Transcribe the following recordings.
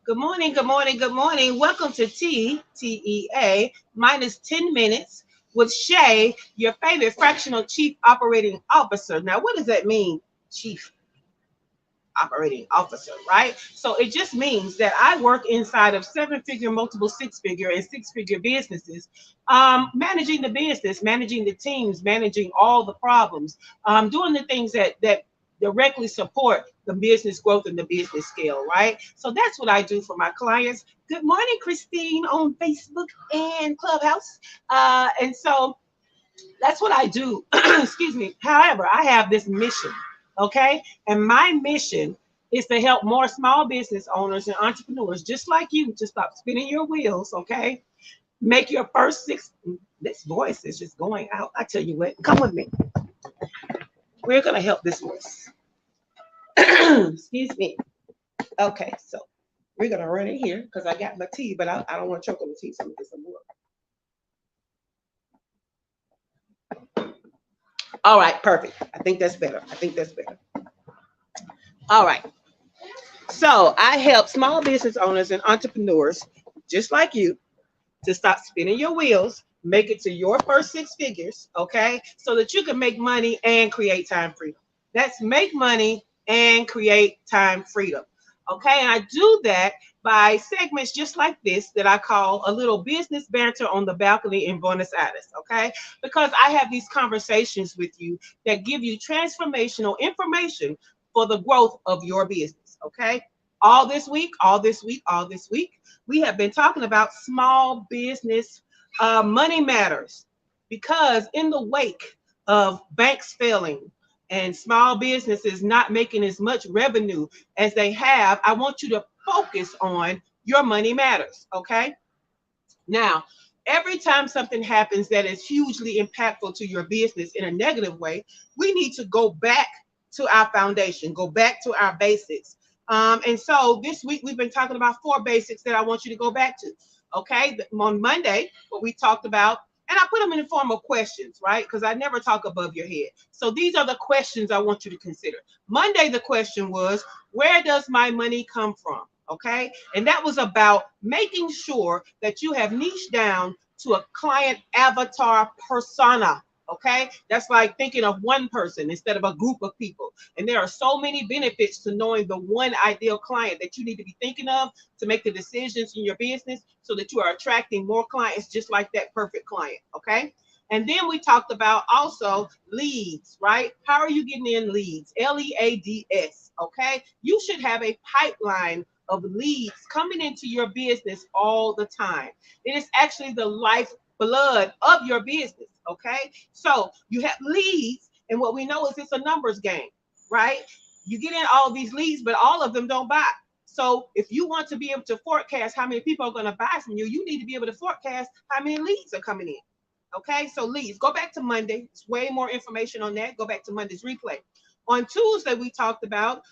Good morning, good morning, good morning. Welcome to TEA minus 10 minutes with Shay, your favorite fractional chief operating officer. Now, what does that mean, chief operating officer, right? So it just means that I work inside of seven figure, multiple six-figure, and six-figure businesses, managing the business, managing the teams, managing all the problems, doing the things that directly support the business growth and the business scale, right? So that's what I do for my clients. Good morning, Christine, on Facebook and Clubhouse. And so that's what I do. Excuse me. However, I have this mission, okay? And my mission is to help more small business owners and entrepreneurs just like you to stop spinning your wheels, okay? Make your first six. This voice is just going out. I tell you what, come with me. We're going to help this voice. Excuse me. Okay, so we're going to run it here because I got my tea, but I don't want to choke on the tea, so I'm going to get some more. All right, perfect. I think that's better. I think that's better. All right. So I help small business owners and entrepreneurs just like you to stop spinning your wheels, make it to your first six figures, okay? So that you can make money and create time freedom. That's make money and create time freedom. Okay, and I do that by segments just like this that I call a little business banter on the balcony in Buenos Aires. Okay, because I have these conversations with you that give you transformational information for the growth of your business. Okay, all this week, we have been talking about small business money matters because in the wake of banks failing and small businesses not making as much revenue as they have, I want you to focus on your money matters. Okay. Now, every time something happens that is hugely impactful to your business in a negative way, we need to go back to our foundation, go back to our basics. And so this week we've been talking about four basics that I want you to go back to. Okay. On Monday, what we talked about, and I put them in the form of questions, right? Because I never talk above your head. So these are the questions I want you to consider. Monday, the question was, where does my money come from? Okay. And that was about making sure that you have niched down to a client avatar persona. Okay. That's like thinking of one person instead of a group of people. And there are so many benefits to knowing the one ideal client that you need to be thinking of to make the decisions in your business so that you are attracting more clients just like that perfect client. Okay. And then we talked about also leads, right? How are you getting in leads? LEADS. Okay. You should have a pipeline of leads coming into your business all the time. It is actually the lifeblood of your business. Okay. So you have leads, and what we know is it's a numbers game, right? You get in all these leads, but all of them don't buy. So if you want to be able to forecast how many people are going to buy from you, you need to be able to forecast how many leads are coming in. Okay, so leads. Go back to Monday. It's way more information on that. Go back to Monday's replay. On Tuesday, we talked about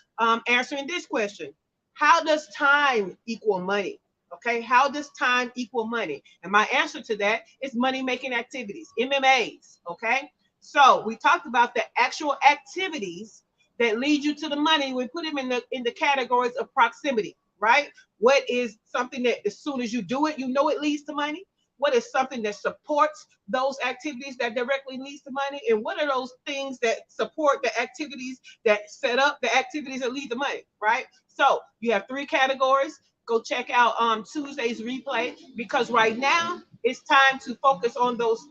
answering this question: how does time equal money? Okay, how does time equal money? And my answer to that is money making activities, MMAs. Okay, so we talked about the actual activities that lead you to the money. We put them in the categories of proximity, right? What is something that as soon as you do it, you know it leads to money? What is something that supports those activities that directly leads to money? And what are those things that support the activities that set up the activities that lead to money, right? So you have three categories. Go check out Tuesday's replay because right now it's time to focus on those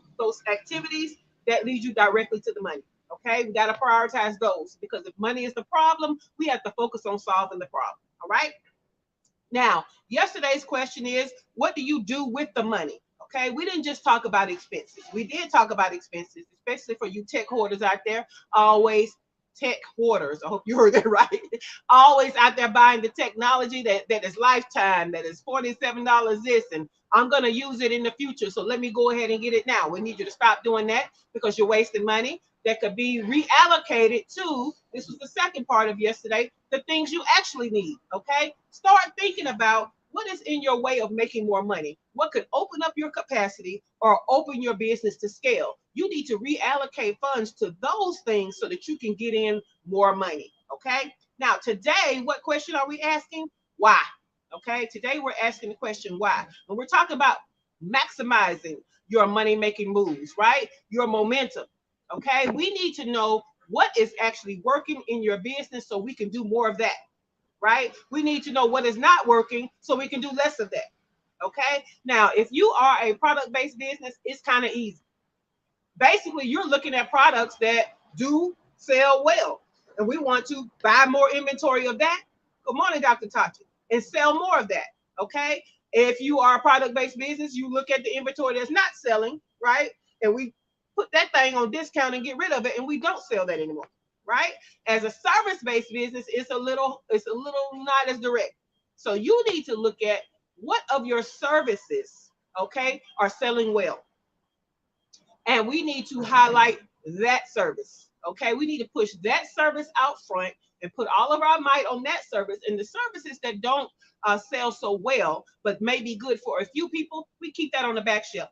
activities that lead you directly to the money. Okay, we got to prioritize those because if money is the problem, we have to focus on solving the problem. All right. Now, yesterday's question is, what do you do with the money? Okay, we didn't just talk about expenses. We did talk about expenses, especially for you tech hoarders out there. Always tech hoarders. I hope you heard that right. Always out there buying the technology that is lifetime, that is $47 this, and I'm going to use it in the future. So let me go ahead and get it now. We need you to stop doing that because you're wasting money that could be reallocated to, this was the second part of yesterday, the things you actually need. Okay, start thinking about what is in your way of making more money, what could open up your capacity or open your business to scale. You need to reallocate funds to those things so that you can get in more money. Okay, now today, what question are we asking? Why? Okay, today we're asking the question why. And we're talking about maximizing your money making moves, right? Your momentum. Okay, we need to know what is actually working in your business so we can do more of that, right? We need to know what is not working so we can do less of that. Okay, now if you are a product based business, it's kind of easy. Basically, you're looking at products that do sell well, and we want to buy more inventory of that. Good morning, Dr. Tati, and sell more of that. Okay. If you are a product based business, you look at the inventory that's not selling, right? And we put that thing on discount and get rid of it, and we don't sell that anymore, right? As a service based business, it's a little not as direct. So you need to look at what of your services, okay, are selling well, and we need to highlight that service. Okay, we need to push that service out front and put all of our might on that service. And the services that don't sell so well, but may be good for a few people, we keep that on the back shelf.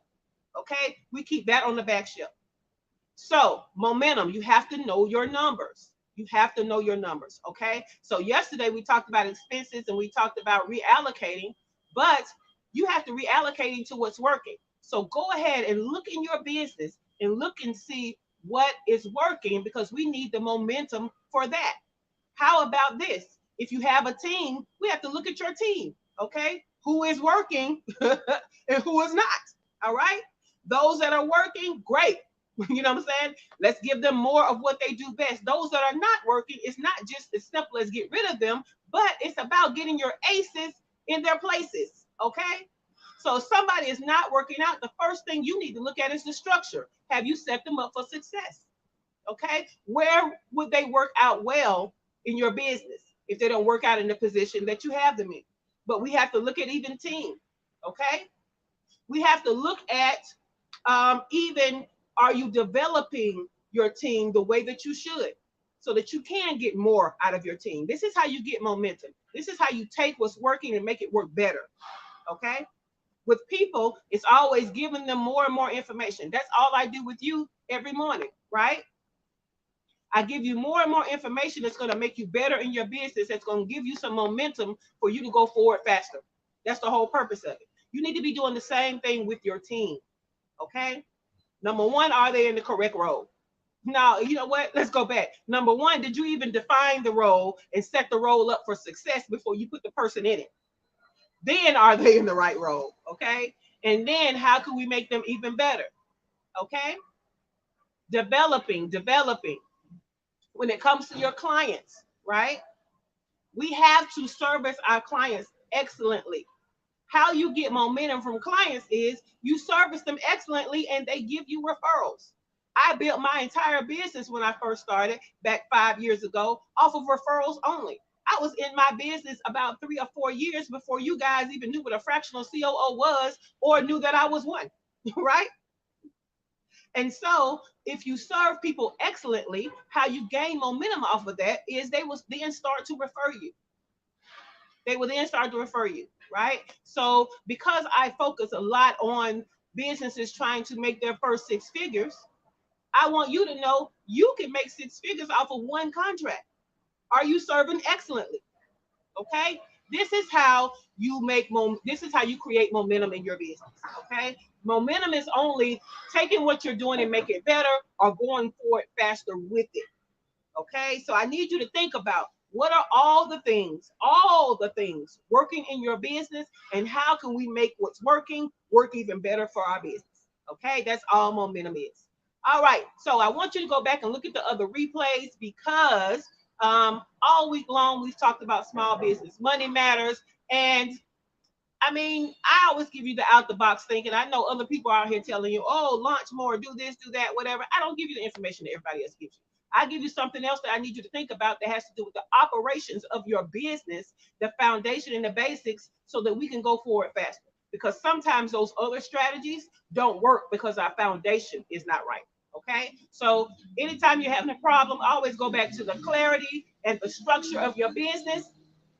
Okay, we keep that on the back shelf. So, momentum, you have to know your numbers. You have to know your numbers. Okay, so yesterday we talked about expenses and we talked about reallocating, but you have to reallocate into what's working. So, go ahead and look in your business and look and see what is working because we need the momentum for that. How about this? If you have a team, we have to look at your team. Okay, who is working and who is not. All right, those that are working, great. You know what I'm saying? Let's give them more of what they do best. Those that are not working, it's not just as simple as get rid of them, but it's about getting your aces in their places. Okay. So if somebody is not working out, the first thing you need to look at is the structure. Have you set them up for success? Okay. Where would they work out well in your business if they don't work out in the position that you have them in? But we have to look at even team. Okay. We have to look at even are you developing your team the way that you should so that you can get more out of your team. This is how you get momentum. This is how you take what's working and make it work better. Okay. With people, it's always giving them more and more information. That's all I do with you every morning, right? I give you more and more information that's going to make you better in your business. That's going to give you some momentum for you to go forward faster. That's the whole purpose of it. You need to be doing the same thing with your team. Okay. Number one, are they in the correct role? Now, you know what? Let's go back. Number one, did you even define the role and set the role up for success before you put the person in it? Then are they in the right role? Okay. And then how can we make them even better? Okay. Developing. When it comes to your clients, right? We have to service our clients excellently. How you get momentum from clients is you service them excellently and they give you referrals. I built my entire business when I first started back 5 years ago off of referrals only. I was in my business about 3 or 4 years before you guys even knew what a fractional COO was or knew that I was one, right? And so, if you serve people excellently, how you gain momentum off of that is they will then start to refer you. They will then start to refer you, right? So, because I focus a lot on businesses trying to make their first 6 figures, I want you to know you can make 6 figures off of one contract. Are you serving excellently? Okay. This is how you this is how you create momentum in your business. Okay. Momentum is only taking what you're doing and make it better or going forward faster with it. Okay. So I need you to think about what are all the things working in your business and how can we make what's working work even better for our business. Okay. That's all momentum is. All right. So I want you to go back and look at the other replays because all week long we've talked about small business money matters. And I mean, I always give you the out the box thinking. I know other people out here telling you, oh, launch more, do this, do that, whatever. I don't give you the information that everybody else gives you. I give you something else that I need you to think about that has to do with the operations of your business, the foundation and the basics, so that we can go forward faster. Because sometimes those other strategies don't work because our foundation is not right. Okay. So anytime you're having a problem, always go back to the clarity and the structure of your business,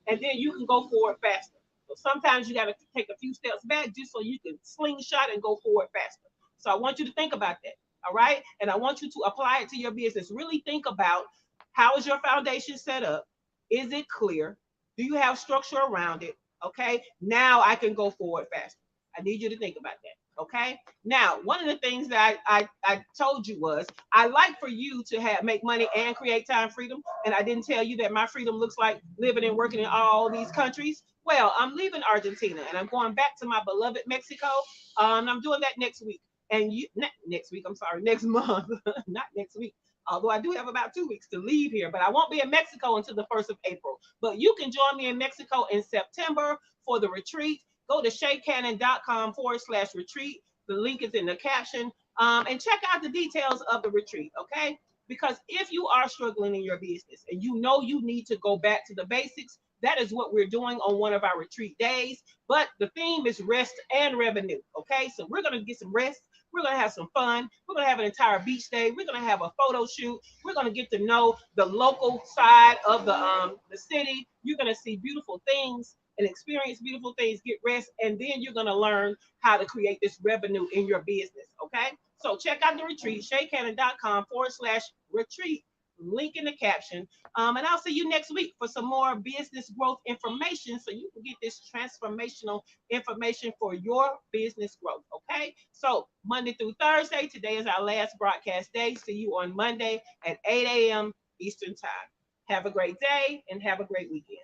and then you can go forward faster. So sometimes you got to take a few steps back just so you can slingshot and go forward faster. So I want you to think about that. All right. And I want you to apply it to your business. Really think about how is your foundation set up? Is it clear? Do you have structure around it? Okay, now I can go forward faster. I need you to think about that. Okay, now one of the things that I told you was I like for you to have make money and create time freedom, and I didn't tell you that my freedom looks like living and working in all these countries. Well, I'm leaving Argentina and I'm going back to my beloved Mexico. I'm doing that next week, and you next week. I'm sorry, next month, not next week. Although I do have about 2 weeks to leave here, but I won't be in Mexico until the 1st of April. But you can join me in Mexico in September for the retreat. Go to shaycannon.com/retreat. The link is in the caption. And check out the details of the retreat, okay? Because if you are struggling in your business and you know you need to go back to the basics, that is what we're doing on one of our retreat days. But the theme is rest and revenue, okay? So we're going to get some rest. We're going to have some fun. We're going to have an entire beach day. We're going to have a photo shoot. We're going to get to know the local side of the city. You're going to see beautiful things and experience beautiful things, get rest, and then you're going to learn how to create this revenue in your business. Okay. So check out the retreat, shaycannon.com/retreat. Link in the caption. And I'll see you next week for some more business growth information so you can get this transformational information for your business growth. Okay. So Monday through Thursday, today is our last broadcast day. See you on Monday at 8 a.m. Eastern Time. Have a great day and have a great weekend.